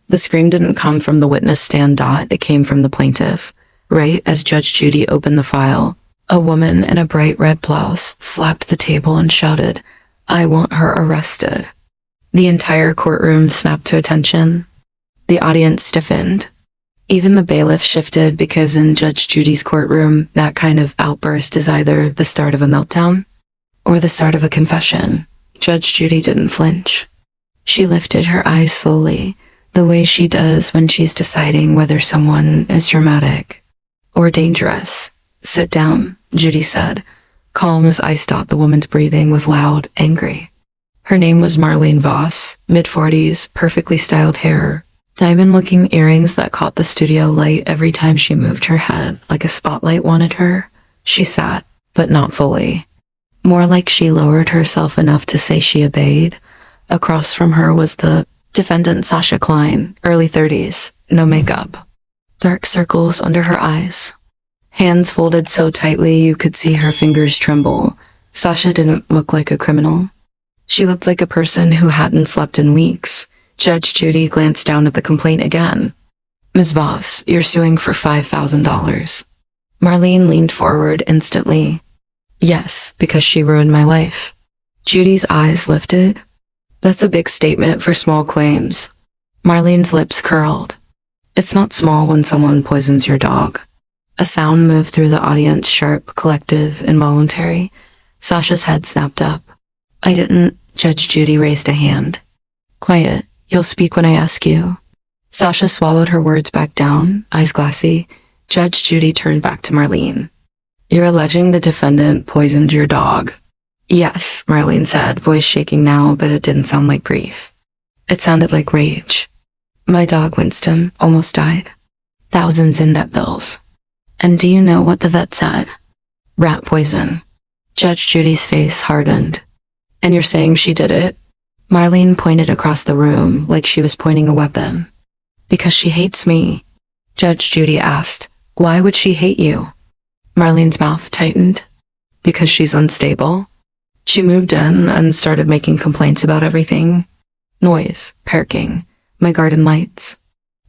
The scream didn't come from the witness stand. It came from the plaintiff. Right as Judge Judy opened the file, a woman in a bright red blouse slapped the table and shouted, "I want her arrested." The entire courtroom snapped to attention. The audience stiffened. Even the bailiff shifted, because in Judge Judy's courtroom, that kind of outburst is either the start of a meltdown or the start of a confession. Judge Judy didn't flinch. She lifted her eyes slowly, the way she does when she's deciding whether someone is dramatic or dangerous. "Sit down," Judy said, calm as ice. The woman's breathing was loud, angry. Her name was Marlene Voss, mid-40s, perfectly styled hair, diamond-looking earrings that caught the studio light every time she moved her head, like a spotlight wanted her. She sat, but not fully. More like she lowered herself enough to say she obeyed. Across from her was the defendant, Sasha Klein, early 30s, no makeup, dark circles under her eyes, hands folded so tightly you could see her fingers tremble. Sasha didn't look like a criminal. She looked like a person who hadn't slept in weeks. Judge Judy glanced down at the complaint again. "Ms. Voss, you're suing for $5,000. Marlene leaned forward instantly. "Yes, because she ruined my life." Judy's eyes lifted. "That's a big statement for small claims." Marlene's lips curled. "It's not small when someone poisons your dog." A sound moved through the audience, sharp, collective, involuntary. Sasha's head snapped up. "I didn't." Judge Judy raised a hand. "Quiet. You'll speak when I ask you." Sasha swallowed her words back down, eyes glassy. Judge Judy turned back to Marlene. "You're alleging the defendant poisoned your dog." "Yes," Marlene said, voice shaking now, but it didn't sound like grief. It sounded like rage. "My dog, Winston, almost died. Thousands in vet bills. And do you know what the vet said? Rat poison." Judge Judy's face hardened. "And you're saying she did it?" Marlene pointed across the room like she was pointing a weapon. "Because she hates me." Judge Judy asked, "Why would she hate you?" Marlene's mouth tightened. "Because she's unstable." She moved in and started making complaints about everything. Noise, parking, my garden lights,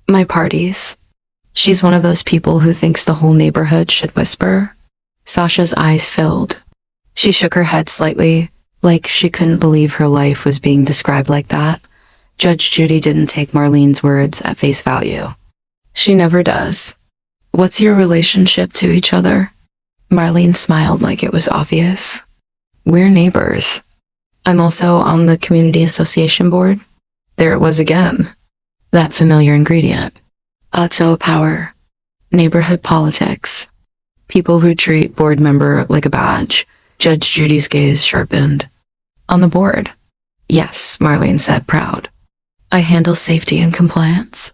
my parties. She's one of those people who thinks the whole neighborhood should whisper. Sasha's eyes filled. She shook her head slightly, like she couldn't believe her life was being described like that. Judge Judy didn't take Marlene's words at face value. "She never does. What's your relationship to each other?" Marlene smiled like it was obvious. "We're neighbors. I'm also on the community association board." There it was again. That familiar ingredient. Auto power. Neighborhood politics. People who treat board member like a badge. Judge Judy's gaze sharpened. "On the board?" "Yes," Marlene said, proud. "I handle safety and compliance."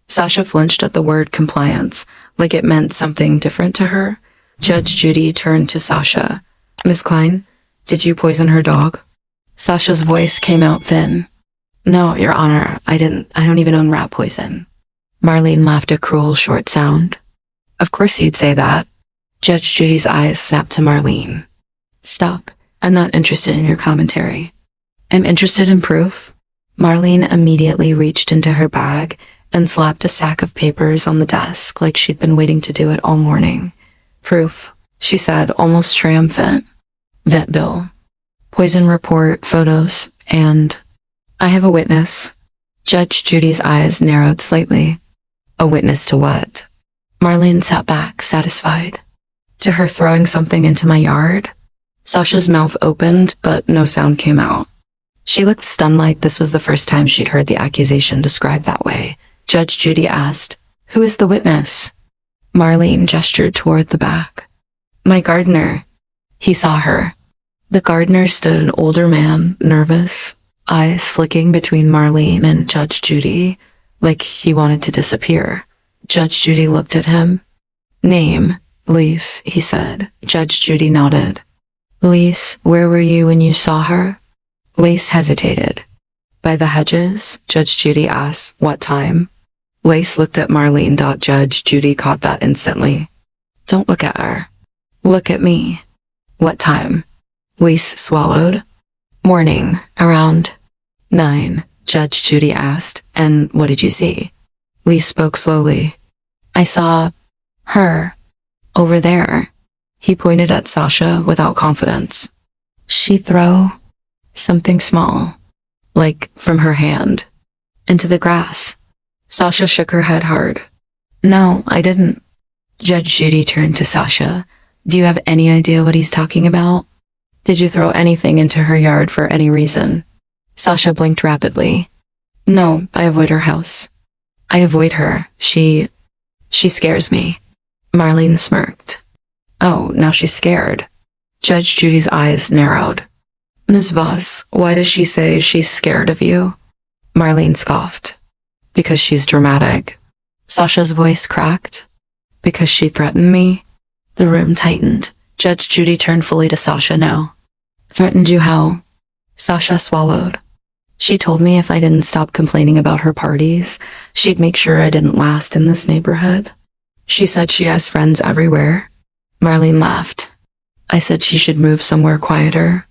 Sasha flinched at the word compliance, like it meant something different to her. Judge Judy turned to Sasha. "Miss Klein, did you poison her dog?" Sasha's voice came out thin. "No, Your Honor, I didn't. I don't even own rat poison." Marlene laughed a cruel, short sound. "Of course you'd say that." Judge Judy's eyes snapped to Marlene. "Stop. I'm not interested in your commentary. I'm interested in proof." Marlene immediately reached into her bag and slapped a stack of papers on the desk like she'd been waiting to do it all morning. "Proof," she said, almost triumphant. "Vet bill, poison report, photos, and I have a witness." Judge Judy's eyes narrowed slightly. "A witness to what?" Marlene sat back, satisfied. "To her throwing something into my yard." Sasha's mouth opened, but no sound came out. She looked stunned, like this was the first time she'd heard the accusation described that way. Judge Judy asked, "Who is the witness?" Marlene gestured toward the back. "My gardener." He saw her. The gardener stood, an older man, nervous, eyes flicking between Marlene and Judge Judy, like he wanted to disappear. Judge Judy looked at him. "Name, Lise," he said. Judge Judy nodded. "Lise, where were you when you saw her?" Lise hesitated. "By the hedges?" Judge Judy asked. "What time?" Lise looked at Marlene. Judge Judy caught that instantly. "Don't look at her. Look at me." "What time?" Lise swallowed. "Morning, around 9. Judge Judy asked. And what did you see? Lee spoke slowly. I saw her over there. He pointed at Sasha without confidence. She throw something small, like from her hand, into the grass. Sasha shook her head hard. No, I didn't. Judge Judy turned to Sasha. Do you have any idea what he's talking about? Did you throw anything into her yard for any reason? Sasha blinked rapidly. No, I avoid her house. I avoid her. She scares me. Marlene smirked. Oh, now she's scared. Judge Judy's eyes narrowed. Ms. Voss, why does she say she's scared of you? Marlene scoffed. Because she's dramatic. Sasha's voice cracked. Because she threatened me. The room tightened. Judge Judy turned fully to Sasha now. Threatened you how? Sasha swallowed. She told me if I didn't stop complaining about her parties, she'd make sure I didn't last in this neighborhood. She said she has friends everywhere. Marlene laughed. I said she should move somewhere quieter.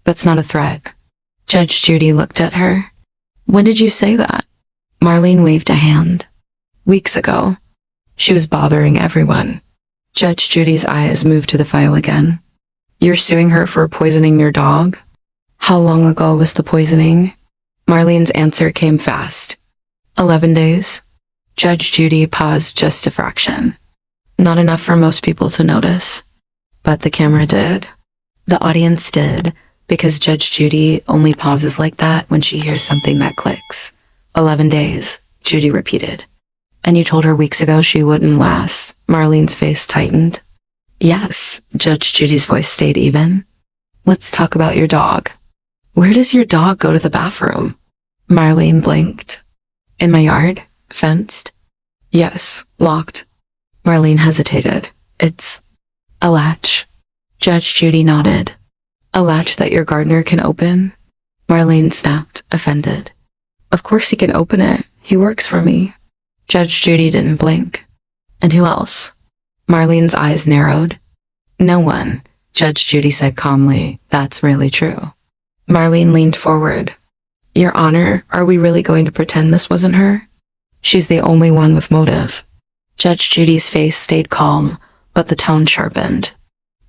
That's not a threat. Judge Judy looked at her. When did you say that? Marlene waved a hand. Weeks ago. She was bothering everyone. Judge Judy's eyes moved to the file again. You're suing her for poisoning your dog? How long ago was the poisoning? Marlene's answer came fast. 11 days. Judge Judy paused just a fraction. Not enough for most people to notice. But the camera did. The audience did, because Judge Judy only pauses like that when she hears something that clicks. 11 days, Judy repeated. And you told her weeks ago she wouldn't last. Marlene's face tightened. Yes, Judge Judy's voice stayed even. Let's talk about your dog. Where does your dog go to the bathroom? Marlene blinked. In my yard? Fenced? Yes, locked. Marlene hesitated. It's a latch. Judge Judy nodded. A latch that your gardener can open? Marlene snapped, offended. Of course he can open it. He works for me. Judge Judy didn't blink. And who else? Marlene's eyes narrowed. No one, Judge Judy said calmly. That's really true. Marlene leaned forward. Your Honor, are we really going to pretend this wasn't her? She's the only one with motive. Judge Judy's face stayed calm, but the tone sharpened.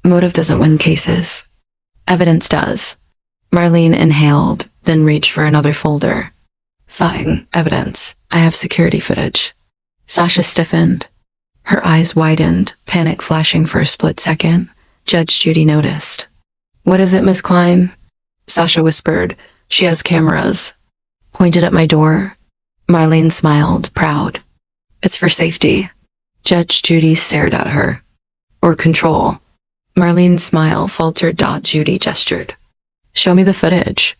Motive doesn't win cases. Evidence does. Marlene inhaled, then reached for another folder. Fine, evidence. I have security footage. Sasha stiffened. Her eyes widened, panic flashing for a split second. Judge Judy noticed. What is it, Miss Klein? Sasha whispered. She has cameras. Pointed at my door. Marlene smiled, proud. It's for safety. Judge Judy stared at her. Or control. Marlene's smile faltered. Judy gestured. Show me the footage.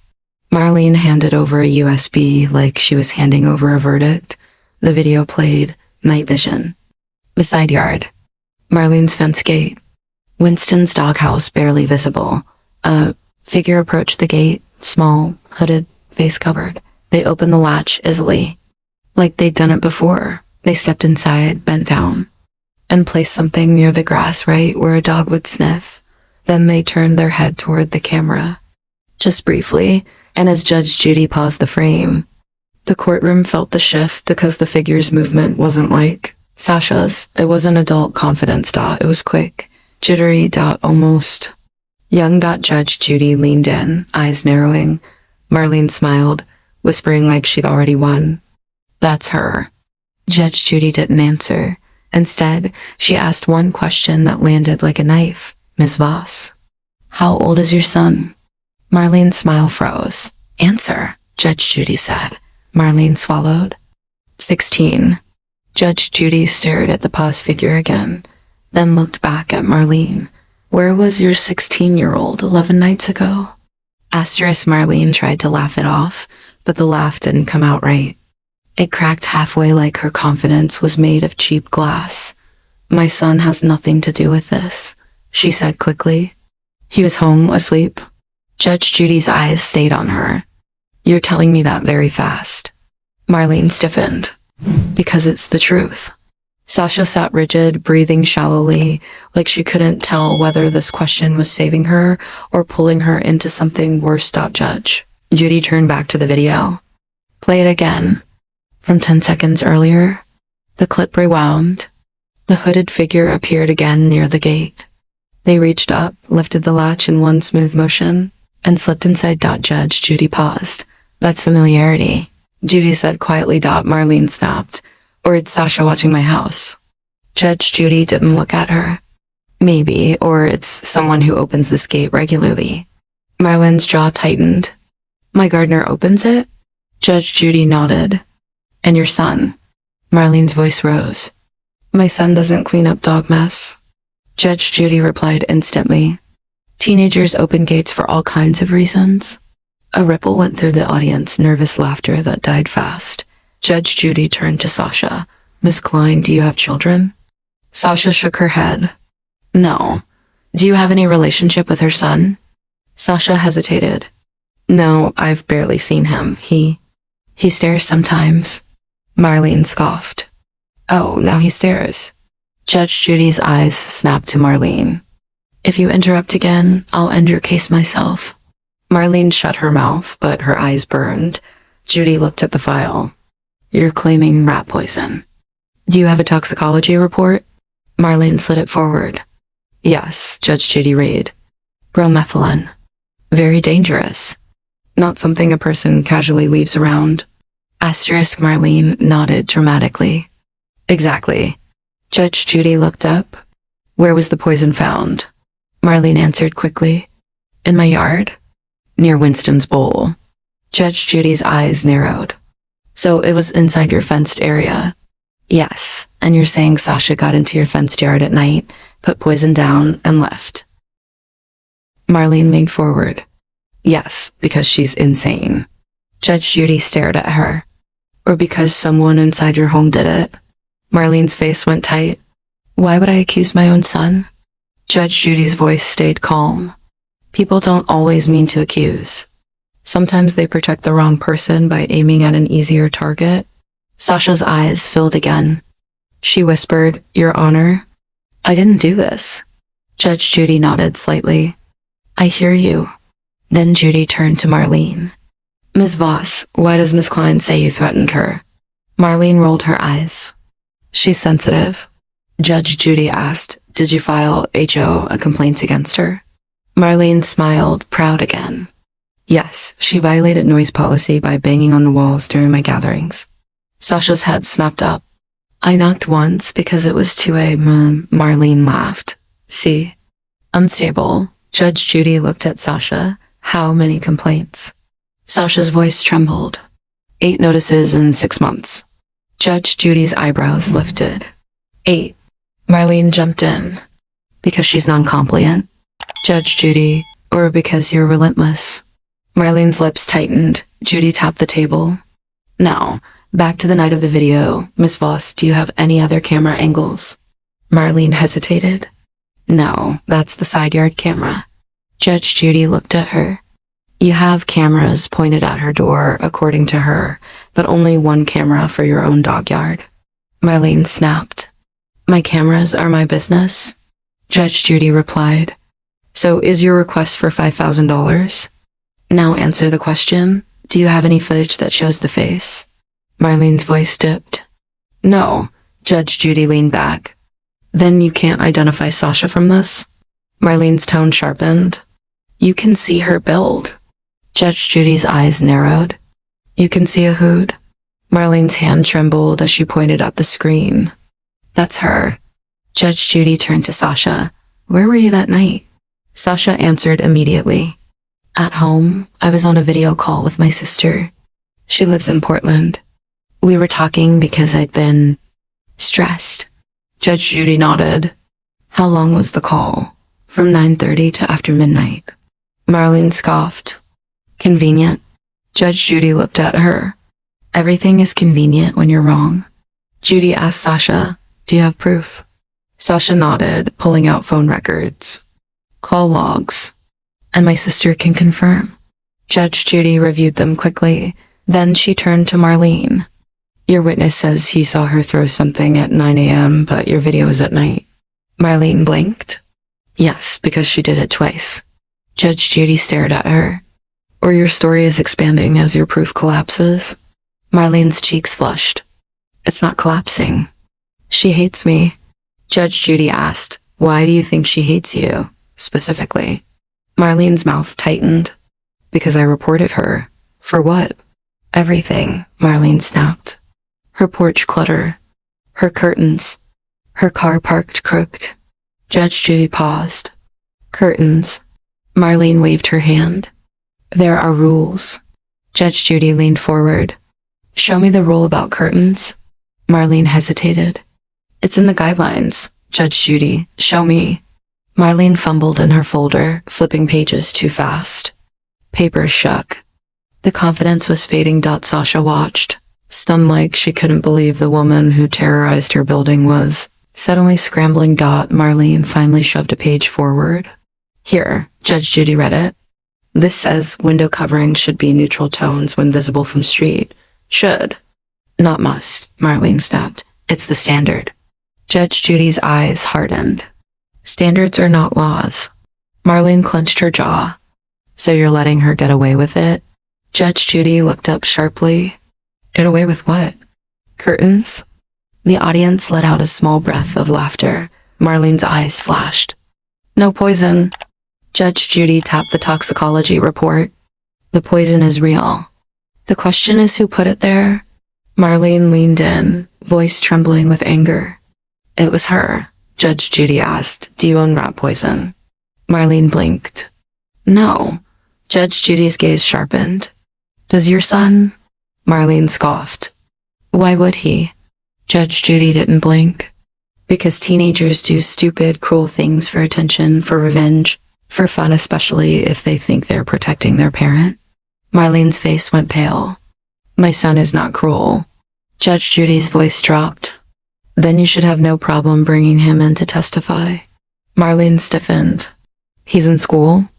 Marlene handed over a USB like she was handing over a verdict. The video played. Night vision. The side yard. Marlene's fence gate. Winston's doghouse barely visible. A figure approached the gate, small, hooded, face covered. They opened the latch easily. Like they'd done it before. They stepped inside, bent down, and placed something near the grass right where a dog would sniff. Then they turned their head toward the camera. Just briefly, and as Judge Judy paused the frame, the courtroom felt the shift because the figure's movement wasn't like Sasha's. It was an adult confidence. It was quick, jittery. Almost young. Judge Judy leaned in, eyes narrowing. Marlene smiled, whispering like she'd already won. That's her. Judge Judy didn't answer. Instead, she asked one question that landed like a knife. Ms. Voss, how old is your son? Marlene's smile froze. Answer, Judge Judy said. Marlene swallowed. 16. Judge Judy stared at the paused figure again, then looked back at Marlene. Where was your 16-year-old 11 nights ago? Asterisk. Marlene tried to laugh it off, but the laugh didn't come out right. It cracked halfway like her confidence was made of cheap glass. My son has nothing to do with this, she said quickly. He was home, asleep. Judge Judy's eyes stayed on her. You're telling me that very fast. Marlene stiffened. Because it's the truth. Sasha sat rigid, breathing shallowly, like she couldn't tell whether this question was saving her or pulling her into something worse. Judge Judy turned back to the video. Play it again. From 10 seconds earlier. The clip rewound. The hooded figure appeared again near the gate. They reached up, lifted the latch in one smooth motion, and slipped inside. Judge Judy paused. That's familiarity. Judy said quietly. Marlene snapped. Or it's Sasha watching my house. Judge Judy didn't look at her. Maybe, or it's someone who opens this gate regularly. Marlene's jaw tightened. My gardener opens it? Judge Judy nodded. And your son? Marlene's voice rose. My son doesn't clean up dog mess. Judge Judy replied instantly. Teenagers open gates for all kinds of reasons. A ripple went through the audience, nervous laughter that died fast. Judge Judy turned to Sasha. Miss Klein, do you have children? Sasha shook her head. No. Do you have any relationship with her son? Sasha hesitated. No, I've barely seen him. He stares sometimes. Marlene scoffed. Oh, now he stares. Judge Judy's eyes snapped to Marlene. If you interrupt again, I'll end your case myself. Marlene shut her mouth, but her eyes burned. Judy looked at the file. You're claiming rat poison. Do you have a toxicology report? Marlene slid it forward. Yes, Judge Judy read. Bromethylene. Very dangerous. Not something a person casually leaves around. Asterisk. Marlene nodded dramatically. Exactly. Judge Judy looked up. Where was the poison found? Marlene answered quickly. In my yard. Near Winston's bowl. Judge Judy's eyes narrowed. So it was inside your fenced area? Yes, and you're saying Sasha got into your fenced yard at night, put poison down, and left. Marlene leaned forward. Yes, because she's insane. Judge Judy stared at her. Or because someone inside your home did it? Marlene's face went tight. Why would I accuse my own son? Judge Judy's voice stayed calm. People don't always mean to accuse. Sometimes they protect the wrong person by aiming at an easier target. Sasha's eyes filled again. She whispered, Your Honor, I didn't do this. Judge Judy nodded slightly. I hear you. Then Judy turned to Marlene. Ms. Voss, why does Miss Klein say you threatened her? Marlene rolled her eyes. She's sensitive. Judge Judy asked, Did you file a complaint against her? Marlene smiled, proud again. Yes, she violated noise policy by banging on the walls during my gatherings. Sasha's head snapped up. I knocked once because it was 2 a.m. Marlene laughed. See? Unstable. Judge Judy looked at Sasha. How many complaints? Sasha's voice trembled. 8 notices in 6 months. Judge Judy's eyebrows lifted. 8. Marlene jumped in. Because she's non-compliant. Judge Judy, or because you're relentless. Marlene's lips tightened. Judy tapped the table. Now, back to the night of the video. Miss Voss, do you have any other camera angles? Marlene hesitated. No, that's the side yard camera. Judge Judy looked at her. You have cameras pointed at her door, according to her, but only one camera for your own dog yard. Marlene snapped. My cameras are my business. Judge Judy replied. So is your request for $5,000? Now answer the question. Do you have any footage that shows the face? Marlene's voice dipped. No. Judge Judy leaned back. Then you can't identify Sasha from this? Marlene's tone sharpened. You can see her build. Judge Judy's eyes narrowed. You can see a hood? Marlene's hand trembled as she pointed at the screen. That's her. Judge Judy turned to Sasha. Where were you that night? Sasha answered immediately. At home, I was on a video call with my sister. She lives in Portland. We were talking because I'd been stressed. Judge Judy nodded. How long was the call? From 9:30 to after midnight. Marlene scoffed. Convenient. Judge Judy looked at her. Everything is convenient when you're wrong. Judy asked Sasha, do you have proof? Sasha nodded, pulling out phone records. Call logs. And my sister can confirm. Judge Judy reviewed them quickly. Then she turned to Marlene. Your witness says he saw her throw something at 9 a.m., but your video is at night. Marlene blinked. Yes, because she did it twice. Judge Judy stared at her. Or your story is expanding as your proof collapses. Marlene's cheeks flushed. It's not collapsing. She hates me. Judge Judy asked, why do you think she hates you, specifically? Marlene's mouth tightened. Because I reported her. For what? Everything, Marlene snapped. Her porch clutter. Her curtains. Her car parked crooked. Judge Judy paused. Curtains. Marlene waved her hand. There are rules. Judge Judy leaned forward. Show me the rule about curtains. Marlene hesitated. It's in the guidelines, Judge Judy. Show me. Marlene fumbled in her folder, flipping pages too fast. Papers shook. The confidence was fading. Sasha watched, stunned like she couldn't believe the woman who terrorized her building was suddenly scrambling. Marlene finally shoved a page forward. Here, Judge Judy read it. This says window coverings should be neutral tones when visible from street. Should. Not must, Marlene snapped. It's the standard. Judge Judy's eyes hardened. Standards are not laws. Marlene clenched her jaw. So you're letting her get away with it? Judge Judy looked up sharply. Get away with what? Curtains? The audience let out a small breath of laughter. Marlene's eyes flashed. No poison. Judge Judy tapped the toxicology report. The poison is real. The question is who put it there? Marlene leaned in, voice trembling with anger. It was her. Judge Judy asked, do you own rat poison? Marlene blinked. No. Judge Judy's gaze sharpened. Does your son? Marlene scoffed. Why would he? Judge Judy didn't blink. Because teenagers do stupid, cruel things for attention, for revenge, for fun, especially if they think they're protecting their parent. Marlene's face went pale. My son is not cruel. Judge Judy's voice dropped. Then you should have no problem bringing him in to testify. Marlene stiffened. He's in school?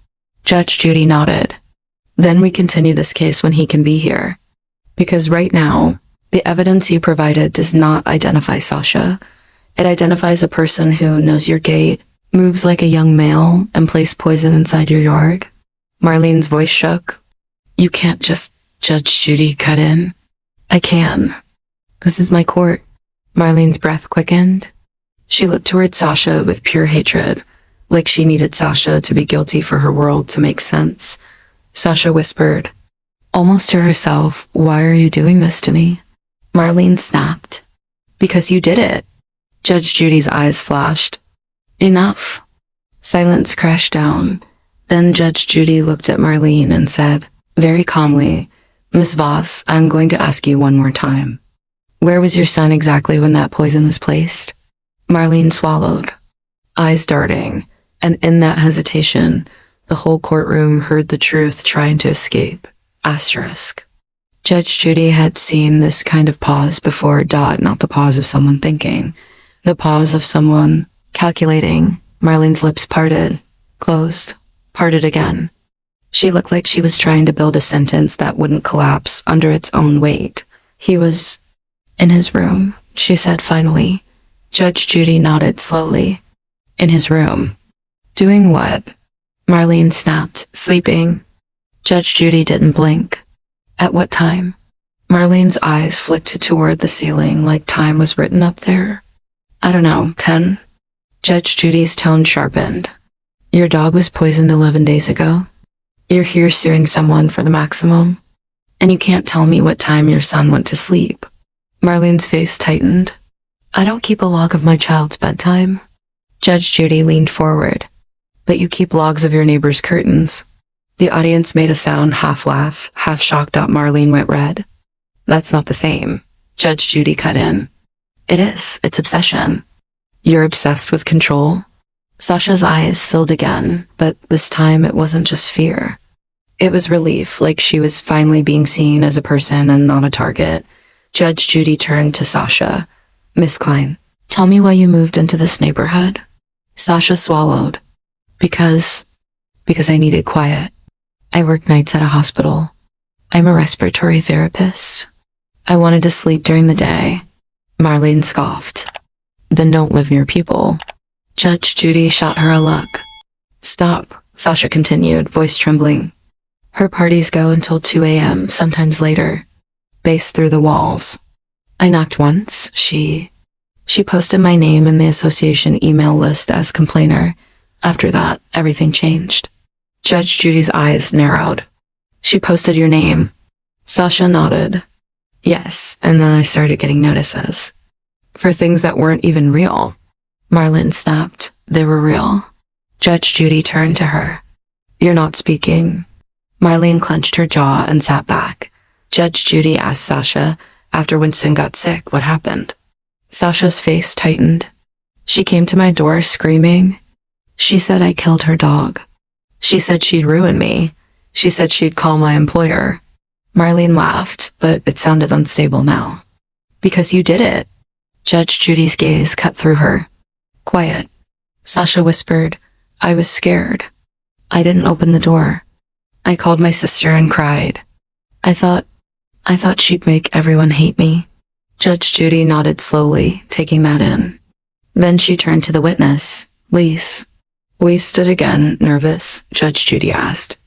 Judge Judy nodded. Then we continue this case when he can be here. Because right now, the evidence you provided does not identify Sasha. It identifies a person who knows your gait, moves like a young male, and placed poison inside your yard. Marlene's voice shook. You can't just, Judge Judy cut in. I can. This is my court. Marlene's breath quickened. She looked toward Sasha with pure hatred, like she needed Sasha to be guilty for her world to make sense. Sasha whispered, almost to herself, why are you doing this to me? Marlene snapped. Because you did it. Judge Judy's eyes flashed. Enough. Silence crashed down. Then Judge Judy looked at Marlene and said, very calmly, Miss Voss, I'm going to ask you one more time. Where was your son exactly when that poison was placed? Marlene swallowed, eyes darting, and in that hesitation, the whole courtroom heard the truth trying to escape. Asterisk. Judge Judy had seen this kind of pause before. Not the pause of someone thinking, the pause of someone calculating. Marlene's lips parted, closed, parted again. She looked like she was trying to build a sentence that wouldn't collapse under its own weight. He was in his room, she said finally. Judge Judy nodded slowly. In his room. Doing what? Marlene snapped. Sleeping. Judge Judy didn't blink. At what time? Marlene's eyes flicked toward the ceiling like time was written up there. I don't know, 10? Judge Judy's tone sharpened. Your dog was poisoned 11 days ago. You're here suing someone for the maximum. And you can't tell me what time your son went to sleep. Marlene's face tightened. I don't keep a log of my child's bedtime. Judge Judy leaned forward. But you keep logs of your neighbor's curtains. The audience made a sound, half laugh, half shocked. Marlene went red. That's not the same. Judge Judy cut in. It is. It's obsession. You're obsessed with control? Sasha's eyes filled again, but this time it wasn't just fear. It was relief, like she was finally being seen as a person and not a target. Judge Judy turned to Sasha. Miss Klein, tell me why you moved into this neighborhood. Sasha swallowed. Because I needed quiet. I work nights at a hospital. I'm a respiratory therapist. I wanted to sleep during the day. Marlene scoffed. Then don't live near people. Judge Judy shot her a look. Stop, Sasha continued, voice trembling. Her parties go until 2 a.m., sometimes later. bass through the walls. I knocked once. She posted my name in the association email list as complainer. After that, everything changed. Judge Judy's eyes narrowed. She posted your name. Sasha nodded. Yes, and then I started getting notices. For things that weren't even real. Marlene snapped. They were real. Judge Judy turned to her. You're not speaking. Marlene clenched her jaw and sat back. Judge Judy asked Sasha, after Winston got sick, what happened? Sasha's face tightened. She came to my door screaming. She said I killed her dog. She said she'd ruin me. She said she'd call my employer. Marlene laughed, but it sounded unstable now. Because you did it. Judge Judy's gaze cut through her. Quiet. Sasha whispered, I was scared. I didn't open the door. I called my sister and cried. I thought she'd make everyone hate me. Judge Judy nodded slowly, taking that in. Then she turned to the witness, Lise. Lise stood again, nervous. Judge Judy asked.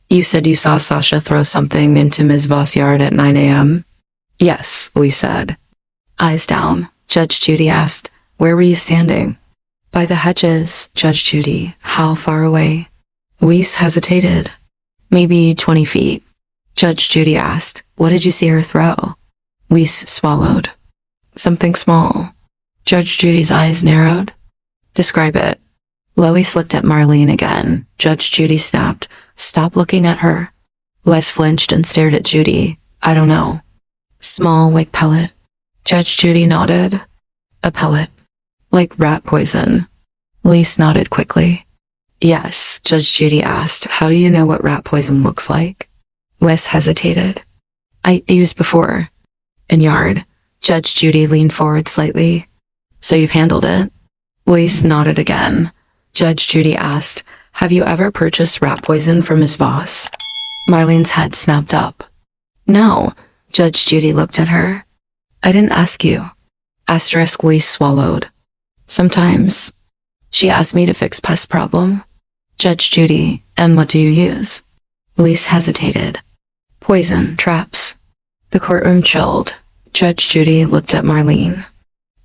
You said you saw Sasha throw something into Ms. Voss' yard at 9 a.m.? Yes, Lise said. Eyes down, Judge Judy asked, where were you standing? By the hedges, Judge Judy. How far away? Lise hesitated. Maybe 20 feet. Judge Judy asked, what did you see her throw? Lise swallowed. Something small. Judge Judy's eyes narrowed. Describe it. Lois looked at Marlene again. Judge Judy snapped, stop looking at her. Lise flinched and stared at Judy. I don't know. Small, like pellet. Judge Judy nodded. A pellet. Like rat poison. Lise nodded quickly. Yes, Judge Judy asked, how do you know what rat poison looks like? Lise hesitated. I used before. In yard. Judge Judy leaned forward slightly. So you've handled it? Lise nodded again. Judge Judy asked, have you ever purchased rat poison from Ms. Voss? Marlene's head snapped up. No. Judge Judy looked at her. I didn't ask you. Asterisk. Lise swallowed. Sometimes. She asked me to fix pest problem. Judge Judy, and what do you use? Lise hesitated. Poison, traps. The courtroom chilled. Judge Judy looked at Marlene.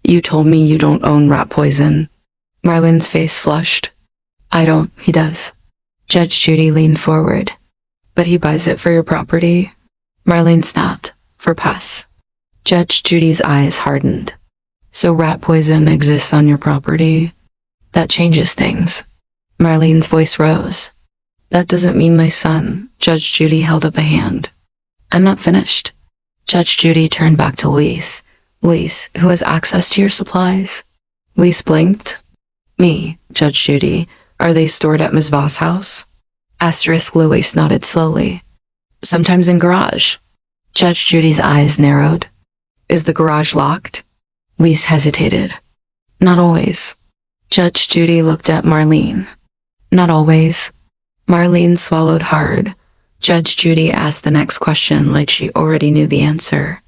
You told me you don't own rat poison. Marlene's face flushed. I don't, he does. Judge Judy leaned forward. But he buys it for your property? Marlene snapped. For pests. Judge Judy's eyes hardened. So rat poison exists on your property? That changes things. Marlene's voice rose. That doesn't mean my son. Judge Judy held up a hand. I'm not finished. Judge Judy turned back to Lise. Lise, who has access to your supplies? Lise blinked. Me, Judge Judy. Are they stored at Ms. Voss' house? Asterisk. Lise nodded slowly. Sometimes in garage. Judge Judy's eyes narrowed. Is the garage locked? Lise hesitated. Not always. Judge Judy looked at Marlene. Not always. Marlene swallowed hard. Judge Judy asked the next question like she already knew the answer.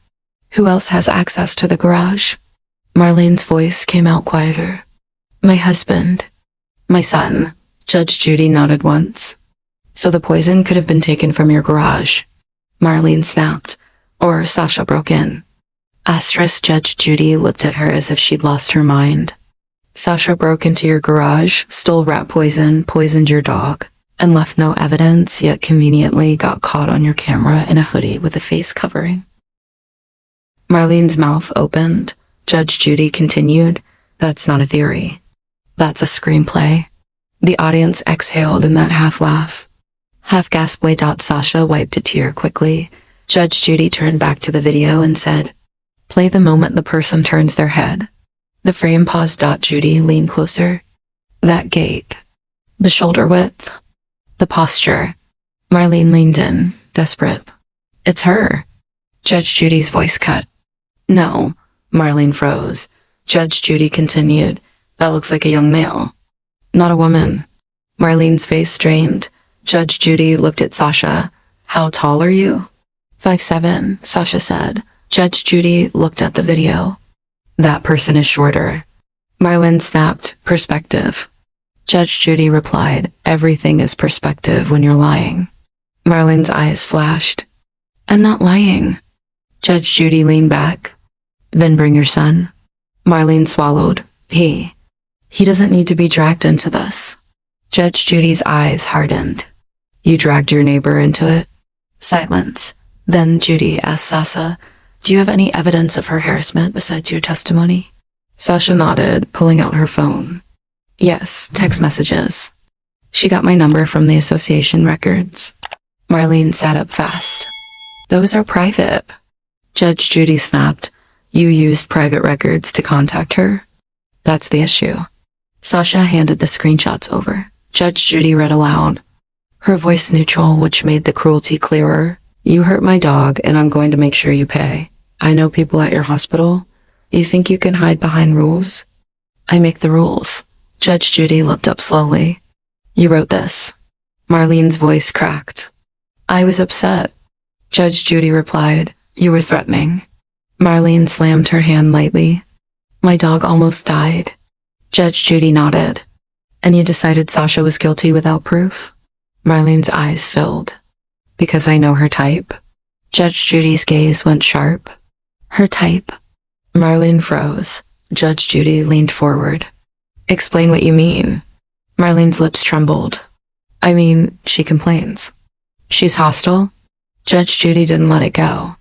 Who else has access to the garage? Marlene's voice came out quieter. My husband. My son. Judge Judy nodded once. So the poison could have been taken from your garage. Marlene snapped. Or Sasha broke in. Asterisk. Judge Judy looked at her as if she'd lost her mind. Sasha broke into your garage, stole rat poison, poisoned your dog, and left no evidence, yet conveniently got caught on your camera in a hoodie with a face covering. Marlene's mouth opened. Judge Judy continued, that's not a theory. That's a screenplay. The audience exhaled in that half laugh. Half gasp way. Sasha wiped a tear quickly. Judge Judy turned back to the video and said, play the moment the person turns their head. The frame paused. Judy leaned closer. That gait. The shoulder width. The posture. Marlene leaned in, desperate. It's her. Judge Judy's voice cut. No. Marlene froze. Judge Judy continued. That looks like a young male. Not a woman. Marlene's face strained. Judge Judy looked at Sasha. How tall are you? 5'7", Sasha said. Judge Judy looked at the video. That person is shorter. Marlene snapped. Perspective. Judge Judy replied, everything is perspective when you're lying. Marlene's eyes flashed. I'm not lying. Judge Judy leaned back. Then bring your son. Marlene swallowed. He doesn't need to be dragged into this. Judge Judy's eyes hardened. You dragged your neighbor into it? Silence. Then Judy asked Sasha, do you have any evidence of her harassment besides your testimony? Sasha nodded, pulling out her phone. Yes, text messages. She got my number from the association records. Marlene sat up fast. Those are private. Judge Judy snapped. You used private records to contact her? That's the issue. Sasha handed the screenshots over. Judge Judy read aloud. Her voice neutral, which made the cruelty clearer. You hurt my dog, and I'm going to make sure you pay. I know people at your hospital. You think you can hide behind rules? I make the rules. Judge Judy looked up slowly. You wrote this. Marlene's voice cracked. I was upset. Judge Judy replied. You were threatening. Marlene slammed her hand lightly. My dog almost died. Judge Judy nodded. And you decided Sasha was guilty without proof? Marlene's eyes filled. Because I know her type. Judge Judy's gaze went sharp. Her type. Marlene froze. Judge Judy leaned forward. Explain what you mean. Marlene's lips trembled. I mean, she complains. She's hostile? Judge Judy didn't let it go.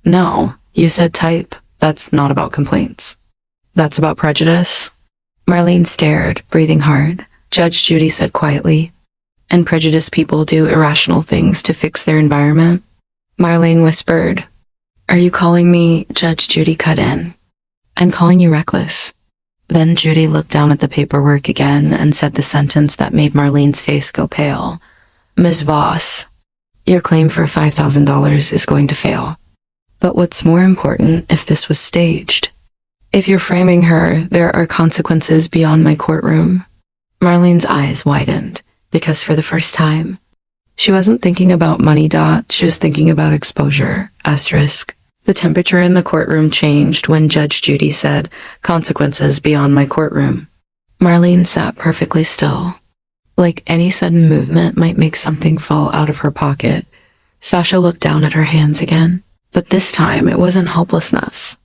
No, you said type. That's not about complaints. That's about prejudice. Marlene stared, breathing hard. Judge Judy said quietly, and prejudiced people do irrational things to fix their environment. Marlene whispered, are you calling me? Judge Judy cut in. I'm calling you reckless. Then Judy looked down at the paperwork again and said the sentence that made Marlene's face go pale. Ms. Voss, your claim for $5,000 is going to fail. But what's more important if this was staged? If you're framing her, there are consequences beyond my courtroom. Marlene's eyes widened, because for the first time, she wasn't thinking about money. She was thinking about exposure. Asterisk. The temperature in the courtroom changed when Judge Judy said, consequences beyond my courtroom. Marlene sat perfectly still. Like any sudden movement might make something fall out of her pocket. Sasha looked down at her hands again, but this time it wasn't helplessness.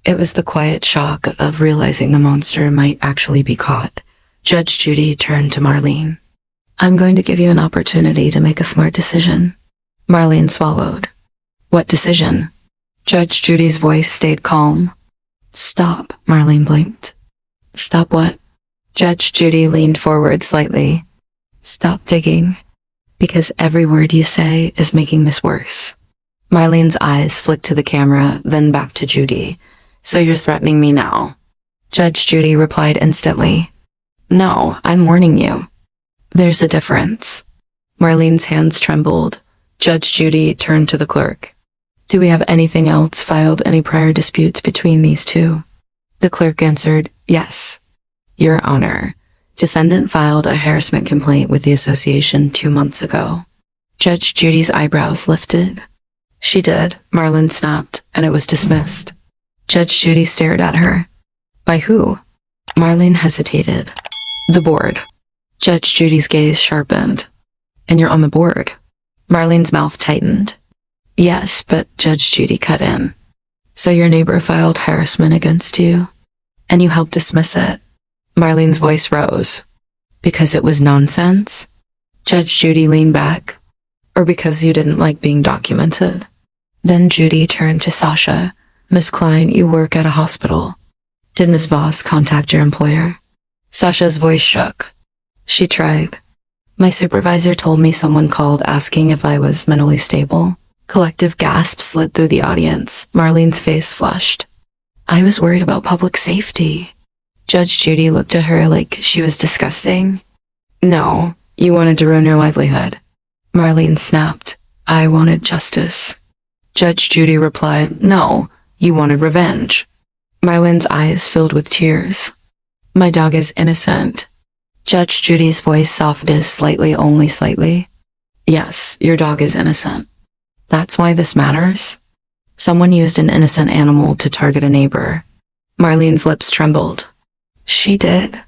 It was the quiet shock of realizing the monster might actually be caught. Judge Judy turned to Marlene. I'm going to give you an opportunity to make a smart decision. Marlene swallowed. What decision? Judge Judy's voice stayed calm. Stop, Marlene blinked. Stop what? Judge Judy leaned forward slightly. Stop digging, because every word you say is making this worse. Marlene's eyes flicked to the camera, then back to Judy. So you're threatening me now? Judge Judy replied instantly. No, I'm warning you. There's a difference. Marlene's hands trembled. Judge Judy turned to the clerk. Do we have anything else filed, any prior disputes between these two? The clerk answered, yes. Your Honor, defendant filed a harassment complaint with the association 2 months ago. Judge Judy's eyebrows lifted. She did, Marlene snapped, and it was dismissed. Judge Judy stared at her. By who? Marlene hesitated. The board. Judge Judy's gaze sharpened. And you're on the board? Marlene's mouth tightened. Yes, but Judge Judy cut in. So your neighbor filed harassment against you, and you helped dismiss it? Marlene's voice rose. Because it was nonsense? Judge Judy leaned back. Or because you didn't like being documented? Then Judy turned to Sasha. Miss Klein, you work at a hospital. Did Ms. Voss contact your employer? Sasha's voice shook. She tried. My supervisor told me someone called asking if I was mentally stable. Collective gasps slid through the audience. Marlene's face flushed. I was worried about public safety. Judge Judy looked at her like she was disgusting. No, you wanted to ruin your livelihood. Marlene snapped. I wanted justice. Judge Judy replied, no, you wanted revenge. Marlene's eyes filled with tears. My dog is innocent. Judge Judy's voice softened slightly, only slightly. Yes, your dog is innocent. That's why this matters? Someone used an innocent animal to target a neighbor. Marlene's lips trembled. She did.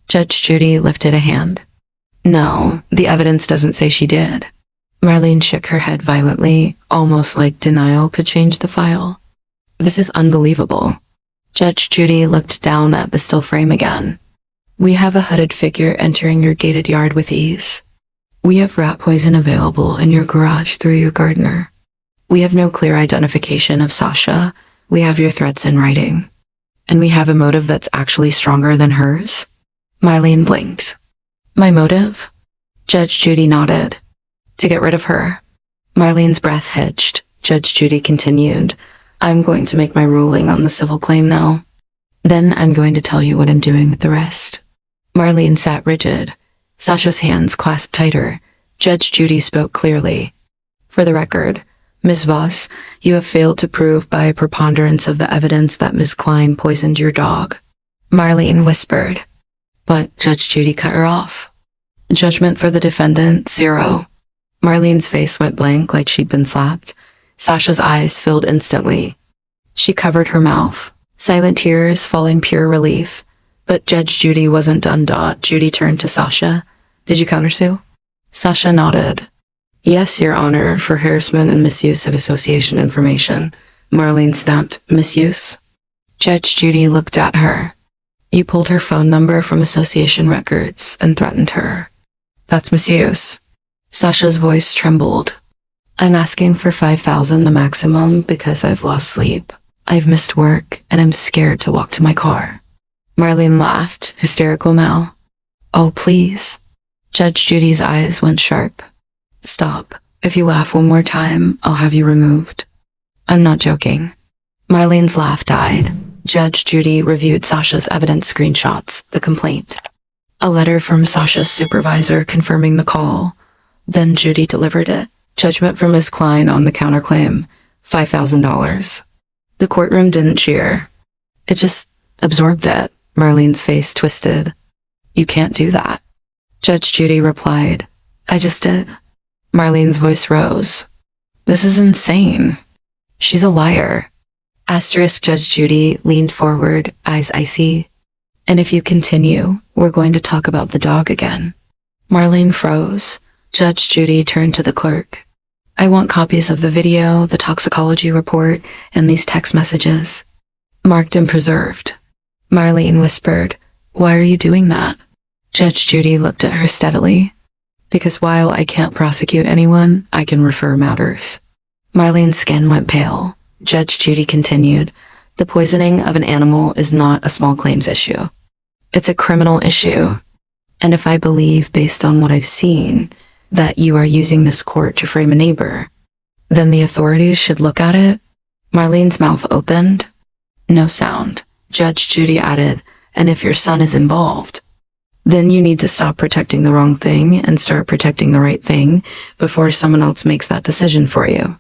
Judge Judy lifted a hand. No, the evidence doesn't say she did. Marlene shook her head violently, almost like denial could change the file. This is unbelievable. Judge Judy looked down at the still frame again. We have a hooded figure entering your gated yard with ease. We have rat poison available in your garage through your gardener. We have no clear identification of Sasha. We have your threats in writing. And we have a motive that's actually stronger than hers. Marlene blinked. My motive? Judge Judy nodded. To get rid of her. Marlene's breath hitched. Judge Judy continued. I'm going to make my ruling on the civil claim now. Then I'm going to tell you what I'm doing with the rest. Marlene sat rigid. Sasha's hands clasped tighter. Judge Judy spoke clearly. For the record, Ms. Voss, you have failed to prove by a preponderance of the evidence that Ms. Klein poisoned your dog. Marlene whispered. But Judge Judy cut her off. Judgment for the defendant, 0. Marlene's face went blank like she'd been slapped. Sasha's eyes filled instantly. She covered her mouth, silent tears falling pure relief. But Judge Judy wasn't done. Judy turned to Sasha. Did you countersue? Sasha nodded. Yes, Your Honor, for harassment and misuse of association information. Marlene snapped. Misuse? Judge Judy looked at her. You pulled her phone number from association records and threatened her. That's misuse. Sasha's voice trembled. I'm asking for $5,000 the maximum because I've lost sleep. I've missed work and I'm scared to walk to my car. Marlene laughed, hysterical now. Oh, please. Judge Judy's eyes went sharp. Stop. If you laugh one more time, I'll have you removed. I'm not joking. Marlene's laugh died. Judge Judy reviewed Sasha's evidence screenshots, the complaint. A letter from Sasha's supervisor confirming the call. Then Judy delivered it. Judgment for Ms. Klein on the counterclaim, $5,000. The courtroom didn't cheer. It just absorbed it. Marlene's face twisted. You can't do that. Judge Judy replied. I just did. Marlene's voice rose. This is insane. She's a liar. Asterisk. Judge Judy leaned forward, eyes icy. And if you continue, we're going to talk about the dog again. Marlene froze. Judge Judy turned to the clerk. I want copies of the video, the toxicology report, and these text messages. Marked and preserved. Marlene whispered, Why are you doing that? Judge Judy looked at her steadily. Because while I can't prosecute anyone, I can refer matters. Marlene's skin went pale. Judge Judy continued, The poisoning of an animal is not a small claims issue. It's a criminal issue. And if I believe, based on what I've seen, that you are using this court to frame a neighbor, then the authorities should look at it. Marlene's mouth opened. No sound. Judge Judy added, and if your son is involved, then you need to stop protecting the wrong thing and start protecting the right thing before someone else makes that decision for you.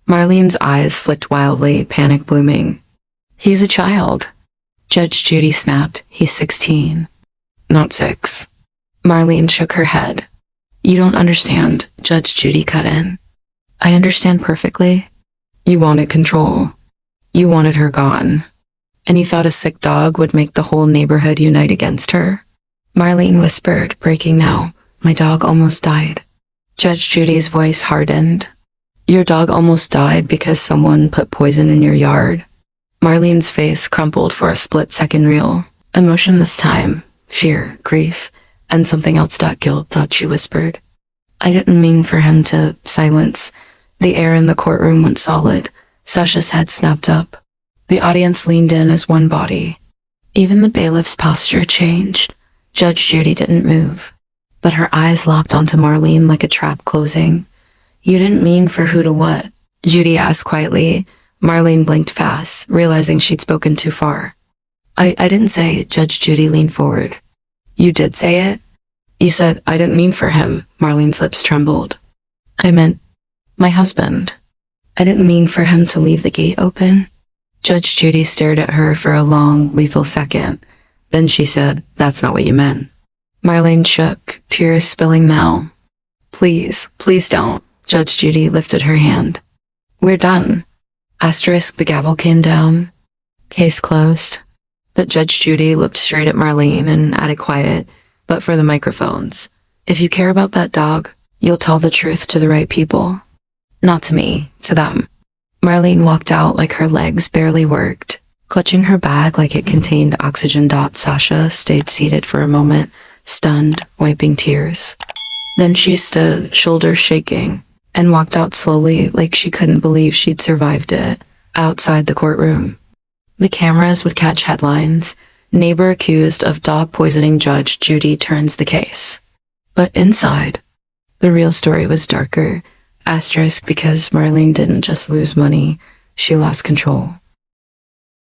Marlene's eyes flicked wildly, panic blooming. He's a child. Judge Judy snapped. He's 16. Not 6. Marlene shook her head. You don't understand, Judge Judy cut in. I understand perfectly. You wanted control. You wanted her gone. And you thought a sick dog would make the whole neighborhood unite against her? Marlene whispered, breaking now. My dog almost died. Judge Judy's voice hardened. Your dog almost died because someone put poison in your yard. Marlene's face crumpled for a split-second real. Emotion this time. Fear, grief, and something else. Guilt, thought she whispered. I didn't mean for him to silence. The air in the courtroom went solid. Sasha's head snapped up. The audience leaned in as one body. Even the bailiff's posture changed. Judge Judy didn't move, but her eyes locked onto Marlene like a trap closing. You didn't mean for who to what? Judy asked quietly. Marlene blinked fast, realizing she'd spoken too far. I didn't say it. Judge Judy leaned forward. You did say it? You said, I didn't mean for him. Marlene's lips trembled. I meant my husband. I didn't mean for him to leave the gate open. Judge Judy stared at her for a long, lethal second. Then she said, That's not what you meant. Marlene shook, tears spilling now. Please, please don't. Judge Judy lifted her hand. We're done. Asterisk. The gavel came down. Case closed. But Judge Judy looked straight at Marlene and added quiet, but for the microphones. If you care about that dog, You'll tell the truth to the right people. Not to me, to them. Marlene walked out like her legs barely worked. Clutching her bag like it contained oxygen. Sasha stayed seated for a moment, stunned, wiping tears. Then she stood, shoulders shaking, and walked out slowly like she couldn't believe she'd survived it. Outside the courtroom, the cameras would catch headlines. Neighbor accused of dog poisoning, Judge Judy turns the case. But inside, the real story was darker. Asterisk, because Marlene didn't just lose money, she lost control.